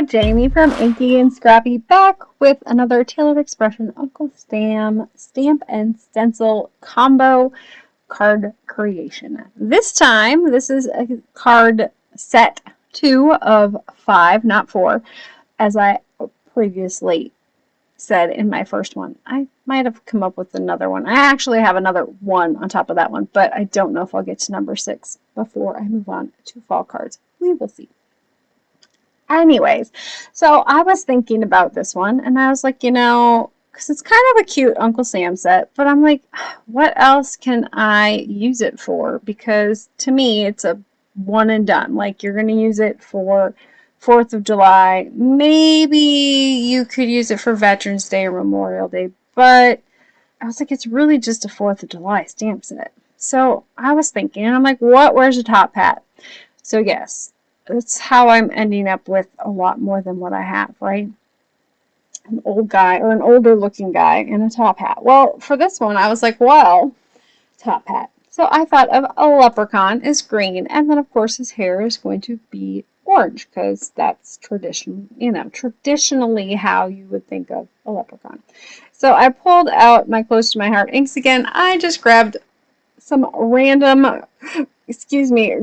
Jamie from Inky&Scrappy back with another Tailored Expression Uncle Sam Stamp and Stencil combo card creation. This time, this is a card set 2 of 5, not 4, as I previously said in my first one. I might have come up with another one. I actually have another one on top of that one, but I don't know if I'll get to number 6 before I move on to fall cards. We will see. Anyways, so I was thinking about this one, and I was like, you know, because it's kind of a cute Uncle Sam set, but I'm like, what else can I use it for? Because to me, it's a one and done. Like, you're going to use it for 4th of July. Maybe you could use it for Veterans Day or Memorial Day, but I was like, it's really just a 4th of July stamp set. So I was thinking, and I'm like, where's the top hat? So yes. That's how I'm ending up with a lot more than what I have, right? An old guy, or an older looking guy in a top hat. Well, for this one, I was like, well, top hat. So I thought of a leprechaun is green, and then of course his hair is going to be orange, because that's traditionally how you would think of a leprechaun. So I pulled out my Close to My Heart inks again. I just grabbed some random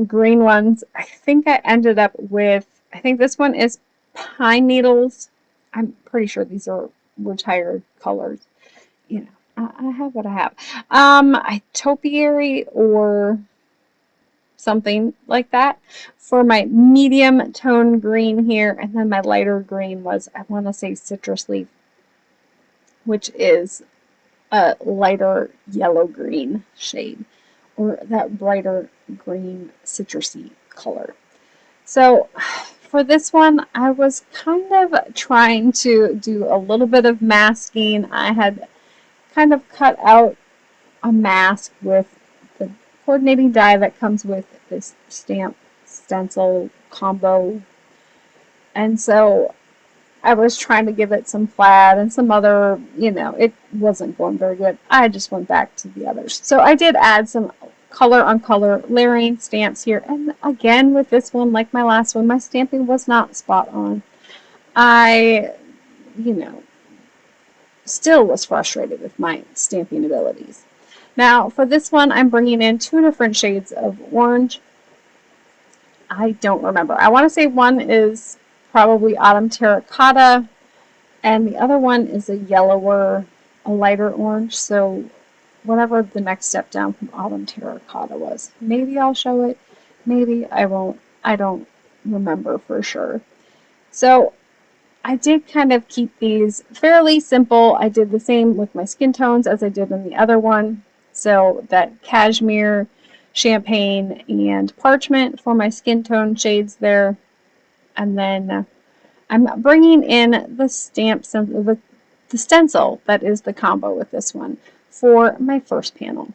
green ones. I think I ended up with, I think this one is Pine Needles. I'm pretty sure these are retired colors. You know, I have what I have. Topiary or something like that for my medium tone green here. And then my lighter green was, I want to say Citrus Leaf, which is a lighter yellow green shade, or that brighter green citrusy color. So for this one, I was kind of trying to do a little bit of masking. I had kind of cut out a mask with the coordinating die that comes with this stamp stencil combo. And so I was trying to give it some plaid and some other, it wasn't going very good. I just went back to the others. So I did add some color on color layering stamps here. And again, with this one, like my last one, my stamping was not spot on. I, still was frustrated with my stamping abilities. Now, for this one, I'm bringing in 2 different shades of orange. I don't remember. I want to say one is probably Autumn Terracotta, and the other one is a yellower, a lighter orange. So whatever the next step down from Autumn Terracotta was. Maybe I'll show it, maybe I won't. I don't remember for sure. So I did kind of keep these fairly simple. I did the same with my skin tones as I did in the other one. So that Cashmere, Champaign, and Parchment for my skin tone shades there. And then I'm bringing in the the stencil that is the combo with this one for my first panel.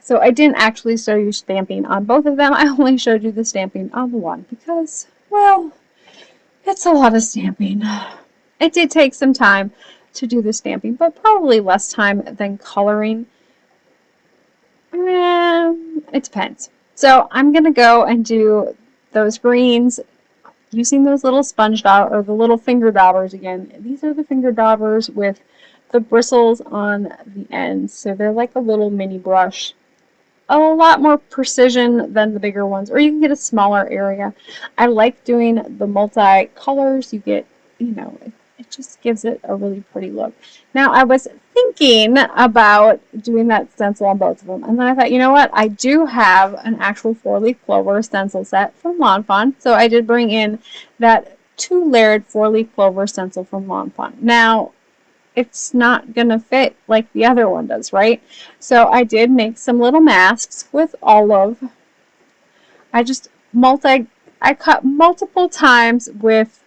So I didn't actually show you stamping on both of them. I only showed you the stamping on the one because, well, it's a lot of stamping. It did take some time to do the stamping, but probably less time than coloring. It depends. So I'm going to go and do those greens using those little sponge daubers, or the little finger daubers again. These are the finger daubers with the bristles on the ends. So they're like a little mini brush. A lot more precision than the bigger ones, or you can get a smaller area. I like doing the multi-colors. You get, it just gives it a really pretty look. Now, I was thinking about doing that stencil on both of them, and then I thought, you know what? I do have an actual 4-leaf clover stencil set from Lawn Fawn, so I did bring in that 2-layered 4-leaf clover stencil from Lawn Fawn. Now, it's not going to fit like the other one does, right? So I did make some little masks with olive. I cut multiple times with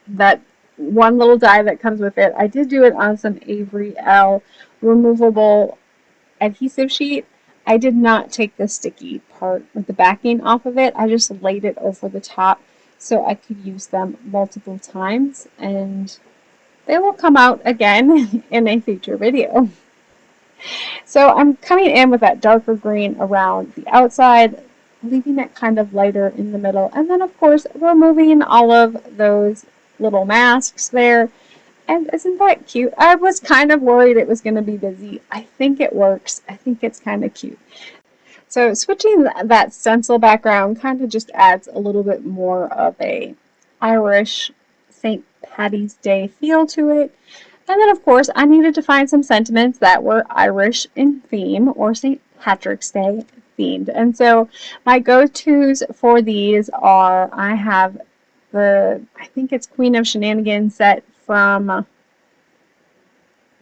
that one little die that comes with it. I did do it on some Avery L removable adhesive sheet. I did not take the sticky part with the backing off of it. I just laid it over the top so I could use them multiple times, and they will come out again in a future video. So I'm coming in with that darker green around the outside, leaving it kind of lighter in the middle. And then, of course, removing all of those little masks there. And isn't that cute? I was kind of worried it was going to be busy. I think it works. I think it's kind of cute. So switching that stencil background kind of just adds a little bit more of a Irish St. Paddy's Day feel to it. And then, of course, I needed to find some sentiments that were Irish in theme or St. Patrick's Day themed. And so my go-tos for these are, I have I think it's Queen of Shenanigans set from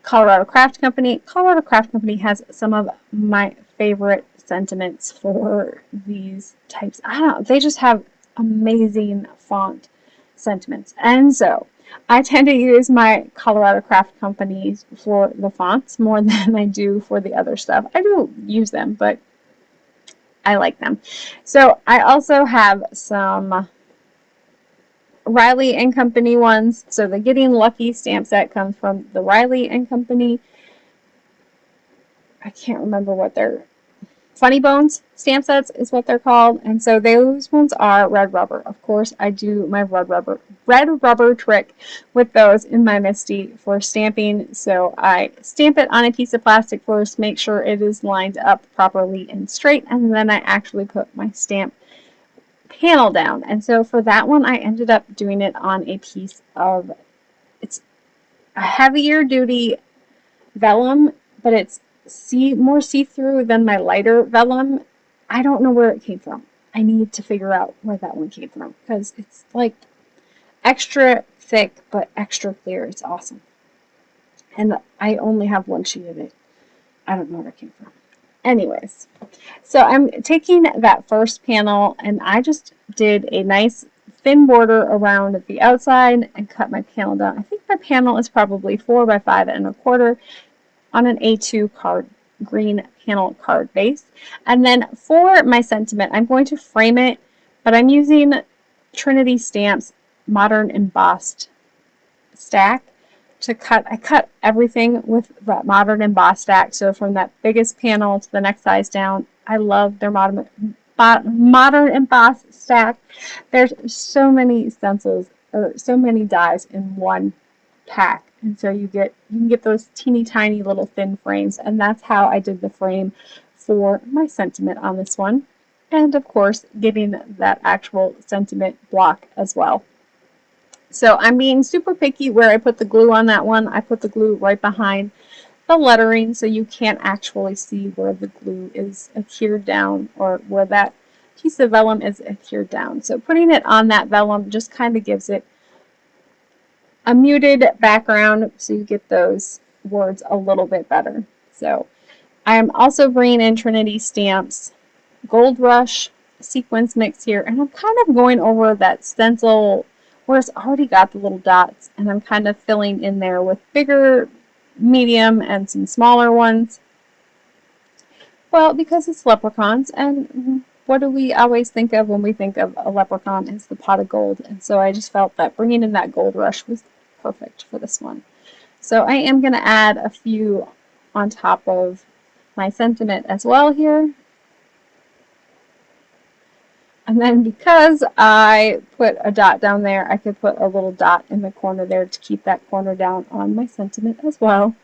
Colorado Craft Company. Colorado Craft Company has some of my favorite sentiments for these types. I don't know, they just have amazing font sentiments. And so I tend to use my Colorado Craft Companies for the fonts more than I do for the other stuff. I do use them, but I like them. So I also have some Riley and Company ones. So the Getting Lucky stamp set comes from the Riley and Company. I can't remember what they're... Funny Bones stamp sets is what they're called. And so those ones are red rubber. Of course, I do my red rubber trick with those in my Misty for stamping. So I stamp it on a piece of plastic first, make sure it is lined up properly and straight, and then I actually put my stamp panel down. And so for that one, I ended up doing it on a piece of, it's a heavier duty vellum, but it's more see-through than my lighter vellum. I don't know where it came from. I need to figure out where that one came from because it's like extra thick but extra clear. It's awesome. And I only have one sheet of it. I don't know where it came from. Anyways, so I'm taking that first panel and I just did a nice thin border around the outside and cut my panel down. I think my panel is probably 4 by 5 1/4 on an A2 green panel card base. And then for my sentiment, I'm going to frame it, but I'm using Trinity Stamps Modern Embossed stack to cut. I cut everything with that Modern Embossed stack. So from that biggest panel to the next size down, I love their Modern Embossed stack. There's so many stencils or so many dies in one pack. And so you can get those teeny tiny little thin frames, and that's how I did the frame for my sentiment on this one. And of course, getting that actual sentiment block as well. So I'm being super picky where I put the glue on that one. I put the glue right behind the lettering so you can't actually see where the glue is adhered down or where that piece of vellum is adhered down. So putting it on that vellum just kind of gives it a muted background so you get those words a little bit better. So I'm also bringing in Trinity Stamps Gold Rush sequence mix here, and I'm kind of going over that stencil where it's already got the little dots, and I'm kind of filling in there with bigger, medium, and some smaller ones. Well, because it's leprechauns, and what do we always think of when we think of a leprechaun is the pot of gold, and so I just felt that bringing in that gold rush was perfect for this one. So I am going to add a few on top of my sentiment as well here. And then because I put a dot down there, I could put a little dot in the corner there to keep that corner down on my sentiment as well.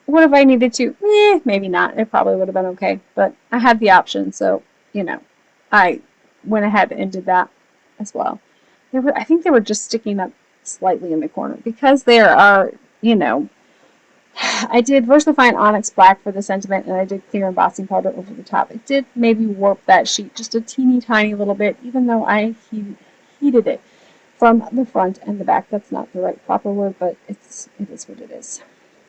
What if I needed to? Maybe not. It probably would have been okay. But I had the option, so, you know, I went ahead and did that as well. I think they were just sticking up slightly in the corner because there are, you know, I did VersaFine Onyx Black for the sentiment, and I did clear embossing powder over the top. It did maybe warp that sheet just a teeny tiny little bit, even though I heated it from the front and the back. That's not the right proper word, but it is what it is.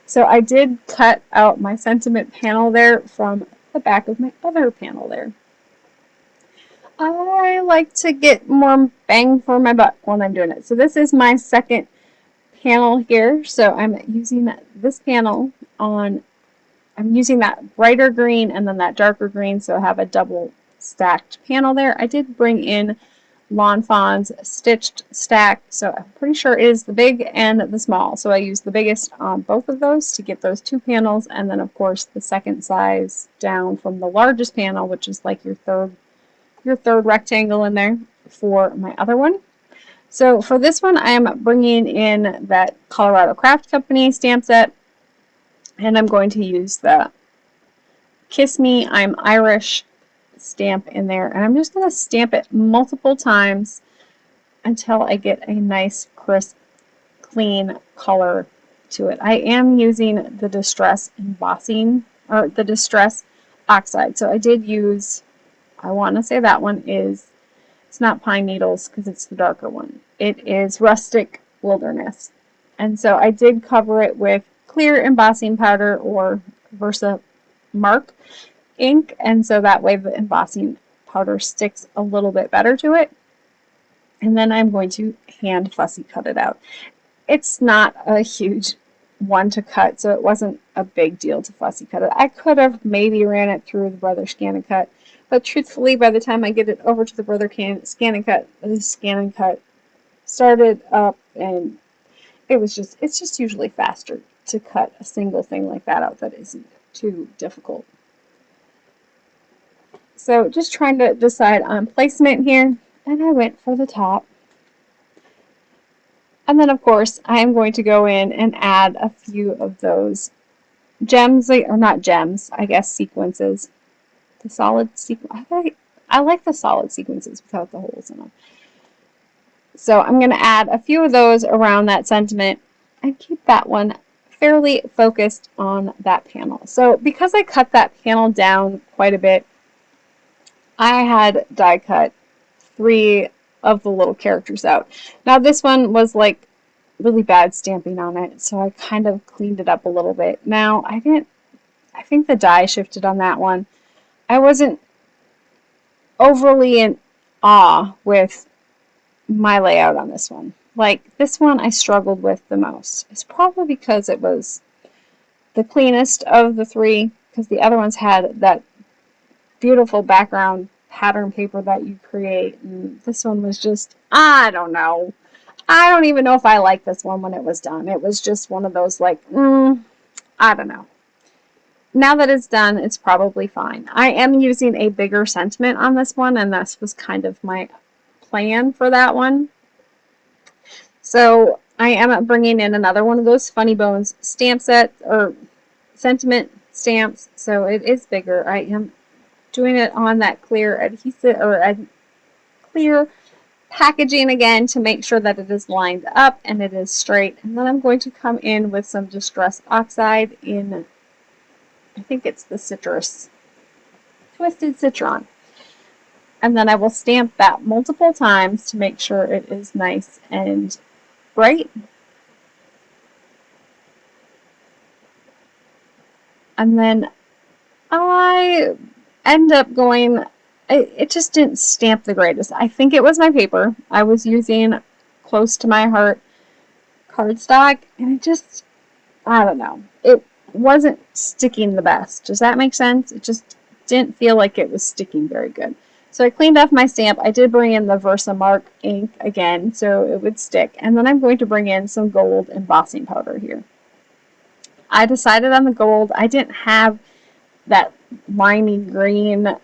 So I did cut out my sentiment panel there from the back of my other panel there. I like to get more bang for my buck when I'm doing it. So this is my second panel here. So I'm using this panel on, I'm using that brighter green and then that darker green. So I have a double stacked panel there. I did bring in Lawn Fawn's stitched stack. So I'm pretty sure it is the big and the small. So I used the biggest on both of those to get those two panels. And then of course the second size down from the largest panel, which is like your third your third rectangle in there for my other one. So for this one, I am bringing in that Colorado Craft Company stamp set, and I'm going to use the Kiss Me, I'm Irish stamp in there, and I'm just going to stamp it multiple times until I get a nice, crisp, clean color to it. I am using the Distress Embossing, or the Distress Oxide. So I did use, I want to say that one is, it's not Pine Needles because it's the darker one. It is Rustic Wilderness. And so I did cover it with clear embossing powder or VersaMark ink, and so that way the embossing powder sticks a little bit better to it. And then I'm going to hand fussy cut it out. It's not a huge one to cut, so it wasn't a big deal to fussy cut it. I could have maybe ran it through the Brother Scan and Cut, but truthfully, by the time I get it over to the Brother Scan and Cut, the Scan and Cut started up, and it's just usually faster to cut a single thing like that out that isn't too difficult. So just trying to decide on placement here, and I went for the top. And then, of course, I am going to go in and add a few of those gems, or not gems, I guess sequences. The solid sequence. I like the solid sequences without the holes in them. So I'm going to add a few of those around that sentiment and keep that one fairly focused on that panel. So because I cut that panel down quite a bit, I had die cut 3 of the little characters out. Now this one was like really bad stamping on it, so I kind of cleaned it up a little bit. Now I think the die shifted on that one. I wasn't overly in awe with my layout on this one. Like this one I struggled with the most. It's probably because it was the cleanest of the 3, because the other ones had that beautiful background pattern paper that you create, and this one was just, I don't know. I don't even know if I liked this one when it was done. It was just one of those like, I don't know. Now that it's done, it's probably fine. I am using a bigger sentiment on this one, and this was kind of my plan for that one. So I am bringing in another one of those Funny Bones stamp sets, or sentiment stamps, so it is bigger. I am doing it on that clear adhesive, or clear packaging again, to make sure that it is lined up and it is straight. And then I'm going to come in with some Distress Oxide in, I think it's the citrus, Twisted Citron. And then I will stamp that multiple times to make sure it is nice and bright. And then I end up going, it just didn't stamp the greatest. I think it was my paper. I was using close to my heart cardstock, and it just, I don't know. It wasn't sticking the best. Does that make sense? It just didn't feel like it was sticking very good. So I cleaned off my stamp. I did bring in the VersaMark ink again so it would stick. And then I'm going to bring in some gold embossing powder here. I decided on the gold. I didn't have that limey green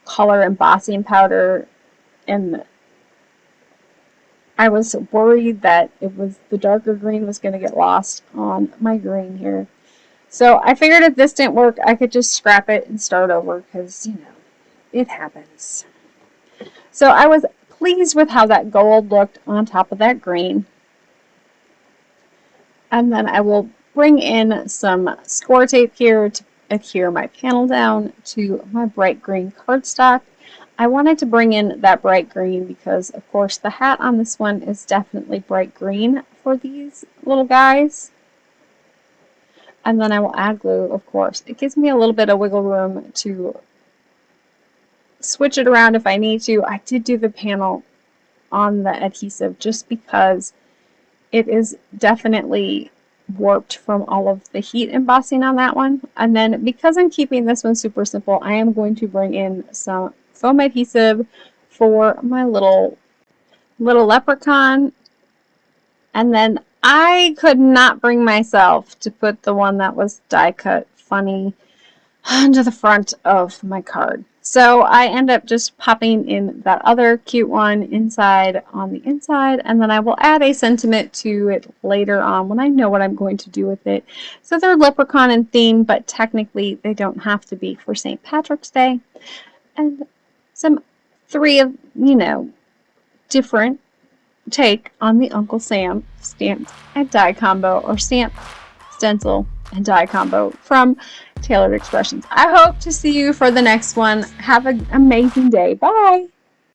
color embossing powder, and I was worried that the darker green was going to get lost on my green here. So I figured if this didn't work, I could just scrap it and start over, because, you know, it happens. So I was pleased with how that gold looked on top of that green. And then I will bring in some score tape here to adhere my panel down to my bright green cardstock. I wanted to bring in that bright green because, of course, the hat on this one is definitely bright green for these little guys. And then I will add glue, of course. It gives me a little bit of wiggle room to switch it around if I need to. I did do the panel on the adhesive just because it is definitely warped from all of the heat embossing on that one. And then because I'm keeping this one super simple, I am going to bring in some foam adhesive for my little leprechaun. And then I could not bring myself to put the one that was die cut funny onto the front of my card. So I end up just popping in that other cute one inside on the inside, and then I will add a sentiment to it later on when I know what I'm going to do with it. So they're leprechaun in theme, but technically they don't have to be for St. Patrick's Day. And some 3 of, different take on the Uncle Sam stamp and die combo, or stamp, stencil, and die combo from Tailored Expressions. I hope to see you for the next one. Have an amazing day. Bye!